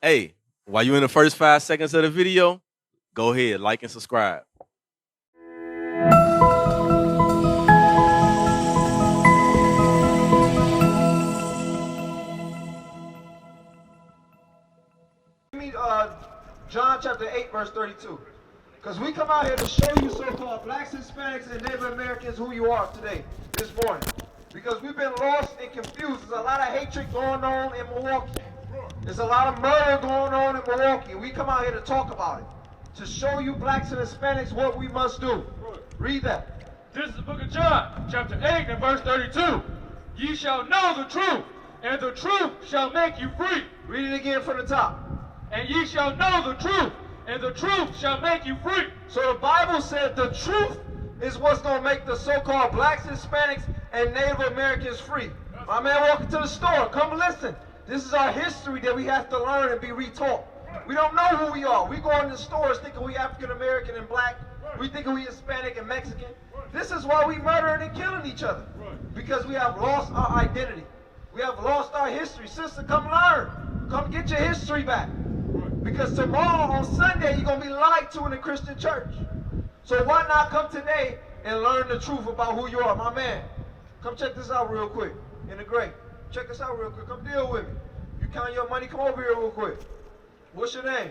Hey, while you in the first 5 seconds of the video, go ahead, like and subscribe. John chapter 8, verse 32. Because we come out here to show you so-called blacks, Hispanics, and Native Americans who you are today, this morning. Because we've been lost and confused. There's a lot of hatred going on in Milwaukee. There's a lot of murder going on in Milwaukee. We come out here to talk about it. To show you blacks and Hispanics what we must do. Read that. This is the book of John, chapter 8 and verse 32. Ye shall know the truth, and the truth shall make you free. Read it again from the top. And ye shall know the truth, and the truth shall make you free. So the Bible said the truth is what's going to make the so-called blacks, Hispanics, and Native Americans free. My man walking to the store, come listen. This is our history that we have to learn and be retaught. We don't know who we are. We go in the stores thinking we African American and black. We thinking we Hispanic and Mexican. This is why we murdering and killing each other. Because we have lost our identity. We have lost our history. Sister, come learn. Come get your history back. Because tomorrow on Sunday, you're going to be lied to in the Christian church. So why not come today and learn the truth about who you are, my man? Come check this out real quick in the gray. Check this out real quick. Come deal with me. You count your money. Come over here real quick. What's your name?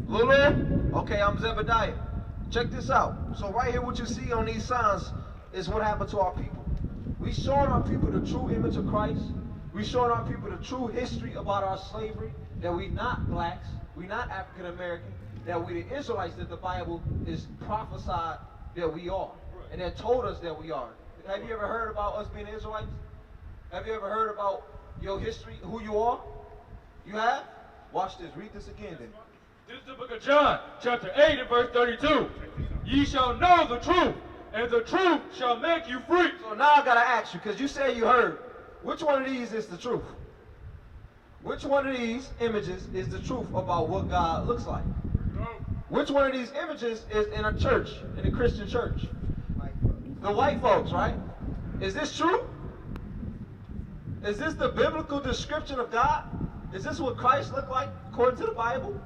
Lulu? Okay, I'm Zebediah. Check this out. So right here, what you see on these signs is what happened to our people. We showing our people the true image of Christ. We showing our people the true history about our slavery, that we not blacks, we not African American, that we the Israelites that the Bible is prophesied that we are, and that told us that we are. Have you ever heard about us being Israelites? Have you ever heard about your history, who you are? You have? Watch this. Read this again then. This is the book of John, chapter 8 and verse 32. Ye shall know the truth, and the truth shall make you free. So now I got to ask you, because you say you heard. Which one of these is the truth? Which one of these images is the truth about what God looks like? Which one of these images is in a church, in a Christian church? The white folks, right? Is this true? Is this the biblical description of God? Is this what Christ looked like according to the Bible?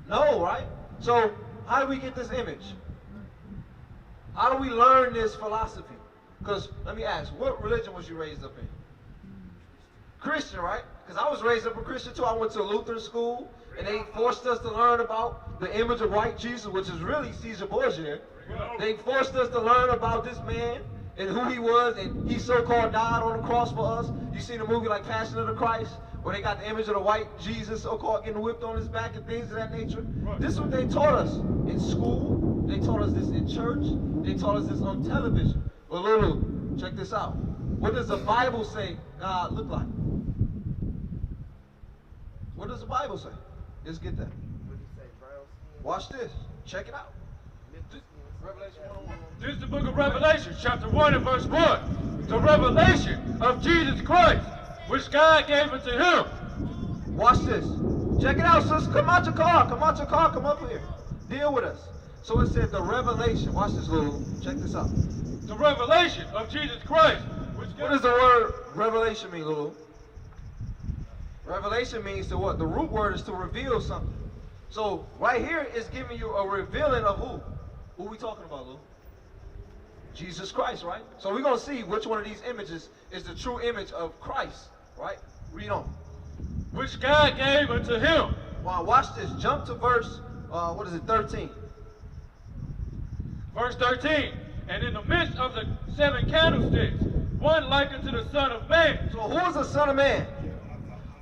No, right? So how do we get this image? How do we learn this philosophy? Because let me ask, what religion was you raised up in? Christian, right? Because I was raised up a Christian too. I went to a Lutheran school, and they forced us to learn about the image of white Jesus, which is really Caesar Borgia. They forced us to learn about this man and who he was, and he so-called died on the cross for us. You seen a movie like Passion of the Christ, where they got the image of the white Jesus so-called getting whipped on his back and things of that nature. This is what they taught us in school. They taught us this in church. They taught us this on television. Well, Lulu, check this out. What does the Bible say God look like? What does the Bible say? Let's get that. Watch this. Check it out. Revelation 1:1. This is the book of Revelation, chapter 1 and verse 1. The revelation of Jesus Christ, which God gave unto him. Watch this. Check it out, sis. Come out your car. Come out your car. Come up here. Deal with us. So it said the revelation. Watch this, Lulu. Check this out. The revelation of Jesus Christ. What does the word revelation mean, Lulu? Revelation means to what? The root word is to reveal something. So right here is giving you a revealing of who? Who we talking about, Lulu? Jesus Christ, right? So we're going to see which one of these images is the true image of Christ, right? Read on. Which God gave unto him. Wow, watch this. Jump to verse, 13. Verse 13. And in the midst of the 7 candlesticks, one like unto the Son of Man. So who is the Son of Man?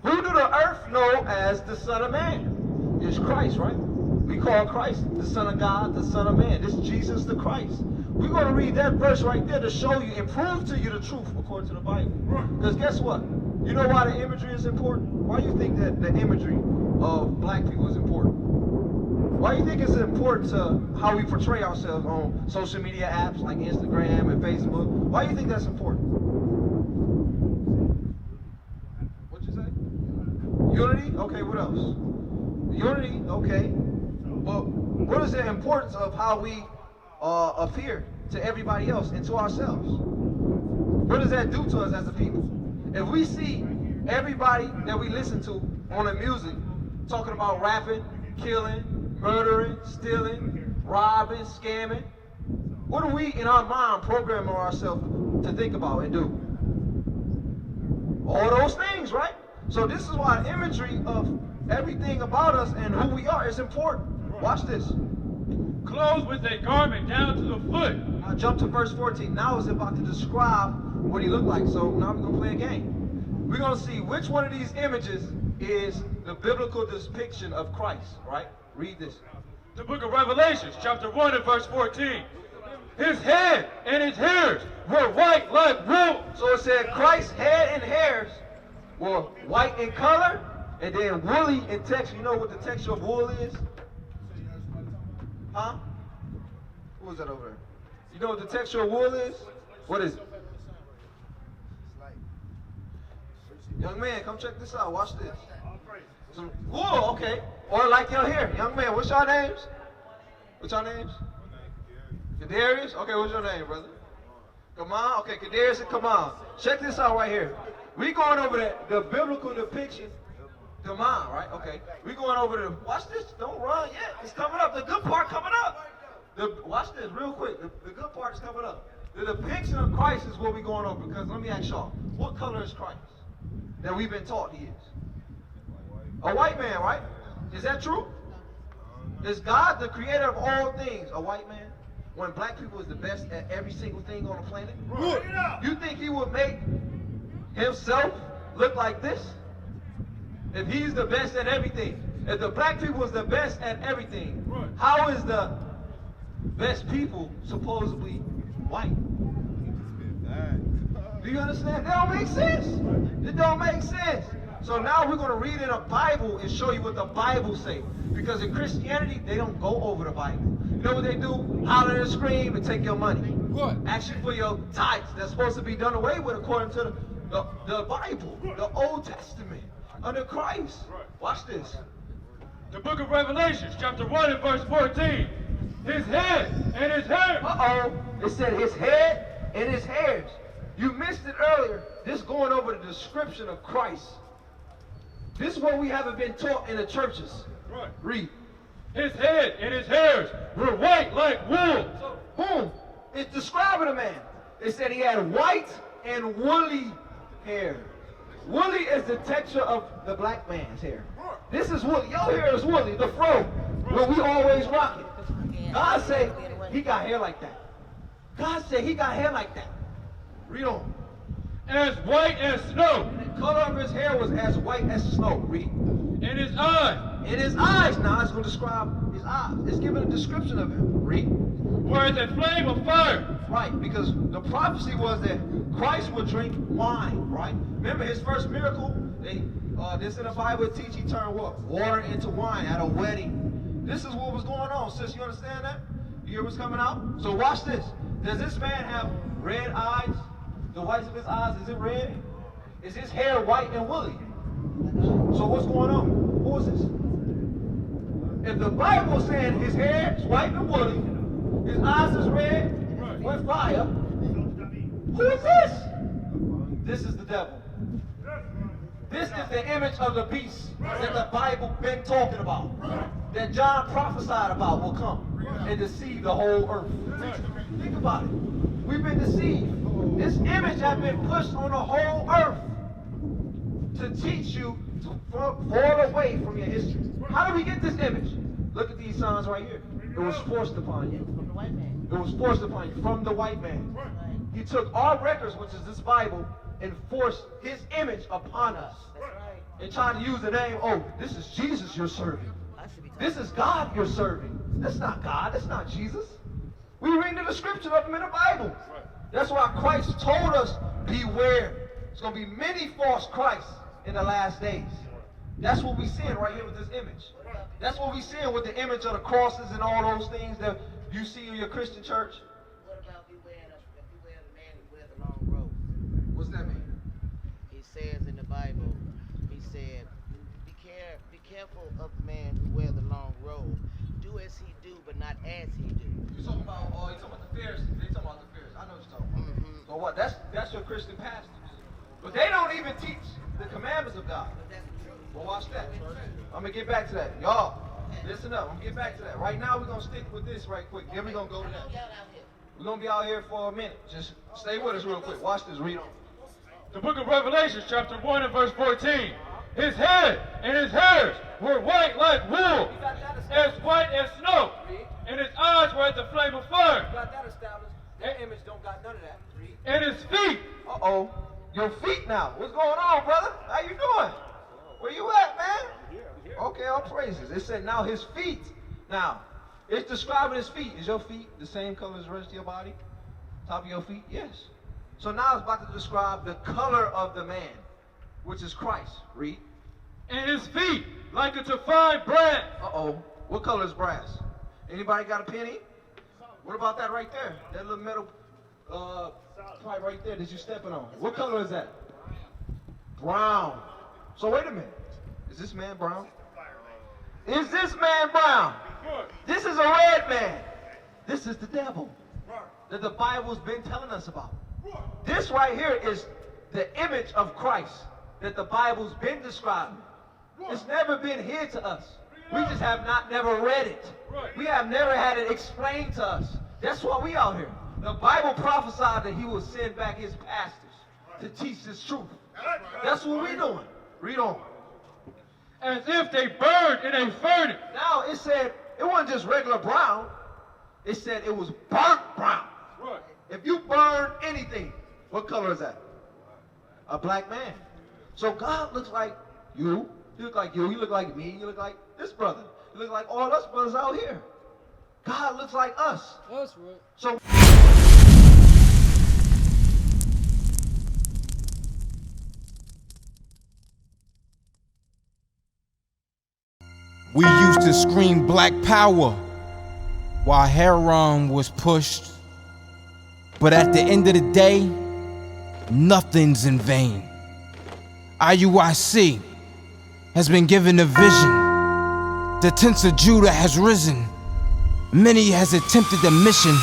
Who do the earth know as the Son of Man? It's Christ, right? We call Christ the Son of God, the Son of Man. This Jesus the Christ. We're going to read that verse right there to show you and prove to you the truth according to the Bible. Because guess what? You know why the imagery is important? Why do you think that the imagery of black people is important? Why do you think it's important to how we portray ourselves on social media apps like Instagram and Facebook? Why do you think that's important? What'd you say? Unity? Okay, what else? Unity, okay. But what is the importance of how we appear to everybody else and to ourselves? What does that do to us as a people? If we see everybody that we listen to on the music, talking about rapping, killing, murdering, stealing, robbing, scamming. What are we in our mind programming ourselves to think about and do? All those things, right? So this is why imagery of everything about us and who we are is important. Watch this. Clothed with a garment down to the foot. Now jump to verse 14. Now it's about to describe what he looked like. So now we're going to play a game. We're going to see which one of these images is the biblical depiction of Christ, right? Read this. The book of Revelations, chapter 1 and verse 14. His head and his hairs were white like wool. So it said Christ's head and hairs were white in color and then woolly in texture. You know what the texture of wool is? Huh? Who is that over there? You know what the texture of wool is? What is it? Young man, come check this out. Watch this. Some wool, okay. Or like your hair. Young man, what's your names? What's your names? Kadarius? Okay, what's your name, brother? Come on. Okay, Kadarius and come on. Check this out right here. We going over the biblical depiction. Come on, right? Okay. We going over the, watch this. Don't run yet. It's coming up. The good part coming up. Watch this real quick. The good part is coming up. The depiction of Christ is what we're going over, because let me ask y'all, what color is Christ that we've been taught he is? A white man, right? Is that true? Is God, the creator of all things, a white man? When black people is the best at every single thing on the planet? You think he would make himself look like this? If he's the best at everything, if the black people is the best at everything, how is the best people supposedly white? Do you understand? That don't make sense. It don't make sense. So now we're going to read in a Bible and show you what the Bible says. Because in Christianity, they don't go over the Bible. You know what they do? Holler and scream and take your money. What? Ask you for your tithes. That's supposed to be done away with according to the Bible, the Old Testament, under Christ. Watch this. The book of Revelations, chapter 1 and verse 14. His head and his hair. Uh-oh. It said his head and his hairs. You missed it earlier. This going over the description of Christ. This is what we haven't been taught in the churches. Right. Read. His head and his hairs were white like wool. So, boom. It's describing a man. It said he had white and woolly hair. Woolly is the texture of the black man's hair. This is woolly. Your hair is woolly, the fro, where we always rock it. God said he got hair like that. God said he got hair like that. Read on. As white as snow. The color of his hair was as white as snow. Read. In his eyes. In his eyes. Now it's going to describe his eyes. It's giving a description of him. Read. Where is a flame of fire. Right, because the prophecy was that Christ would drink wine, right? Remember his first miracle? This in the Bible teach he turned what? Water into wine at a wedding. This is what was going on, sis. You understand that? You hear what's coming out? So watch this. Does this man have red eyes? The whites of his eyes, is it red? Is his hair white and woolly? So what's going on? Who is this? If the Bible is saying his hair is white and woolly, his eyes is red with fire, who is this? This is the devil. This is the image of the beast that the Bible been talking about, that John prophesied about will come and deceive the whole earth. Think about it. We've been deceived. This image has been pushed on the whole earth to teach you to fall away from your history. How do we get this image? Look at these signs right here. It was forced upon you. From the white man. It was forced upon you from the white man. He took our records, which is this Bible, and forced his image upon us. That's right. And tried to use the name, oh, this is Jesus you're serving. I should be This is God you're serving. That's not God. That's not Jesus. We read the description of him in the Bible. That's why Christ told us, beware. There's going to be many false Christs in the last days. That's what we're seeing right here with this image. That's what we're seeing with the image of the crosses and all those things that you see in your Christian church. What about if you wear the man who wears the long robe? What's that mean? He says in the Bible, he said, be careful of the man who wears the long robe. Do as he do, but not as he do. You talking about the Pharisees? They talking about the Pharisees. I know what you're talking about. So what? That's your Christian pastor. But they don't even teach the commandments of God. Well, watch that. I'm going to get back to that. Y'all, listen up. I'm going to get back to that. Right now, we're going to stick with this right quick. Then we're going to go to that. We're going to be out here for a minute. Just stay with us real quick. Watch this. Read on. The book of Revelation, chapter 1 and verse 14. His head and his hairs were white like wool, as white as snow, and his eyes were as the flame of fire. You got that established. That image don't got none of that. Read. And his feet. Uh-oh. Your feet now. What's going on, brother? How you doing? Where you at, man? Okay, all praises. It said now his feet. Now, it's describing his feet. Is your feet the same color as the rest of your body? Top of your feet? Yes. So now it's about to describe the color of the man, which is Christ. Read. And his feet like unto fine brass. Uh-oh. What color is brass? Anybody got a penny? What about that right there? That little metal pipe right there that you're stepping on. What color is that? Brown. So wait a minute. Is this man brown? Is this man brown? This is a red man. This is the devil that the Bible's been telling us about. This right here is the image of Christ that the Bible's been describing. It's never been hid to us. We just have never read it. We have never had it explained to us. That's why we out here. The Bible prophesied that he will send back his pastors to teach this truth. That's what we're doing. Read on. As if they burned in a furnace. Now it said it wasn't just regular brown. It said it was burnt brown. Right. If you burn anything, what color is that? A black man. So God looks like you. He look like you. He look like me. He look like this brother. He look like all us brothers out here. God looks like us. That's right. So we used to scream black power while heroin was pushed. But at the end of the day, nothing's in vain. IUIC has been given a vision. The tents of Judah has risen. Many has attempted the mission,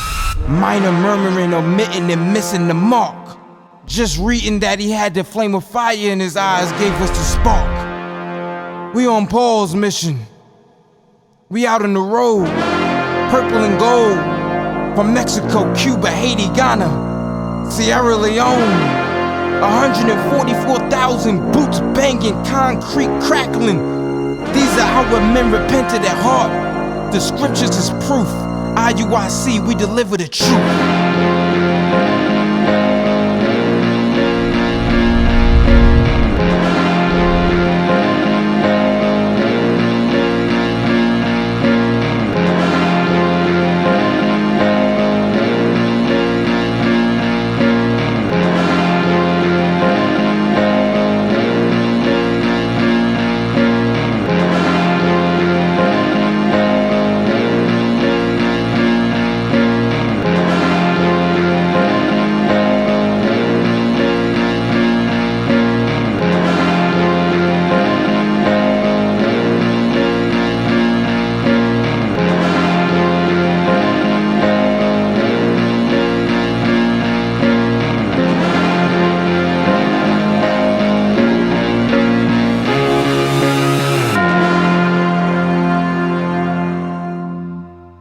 minor murmuring, omitting, and missing the mark. Just reading that he had the flame of fire in his eyes gave us the spark. We on Paul's mission. We out on the road, purple and gold, from Mexico, Cuba, Haiti, Ghana, Sierra Leone. 144,000 boots banging, concrete crackling. These are our men repented at heart. The scriptures is proof. IUIC, we deliver the truth.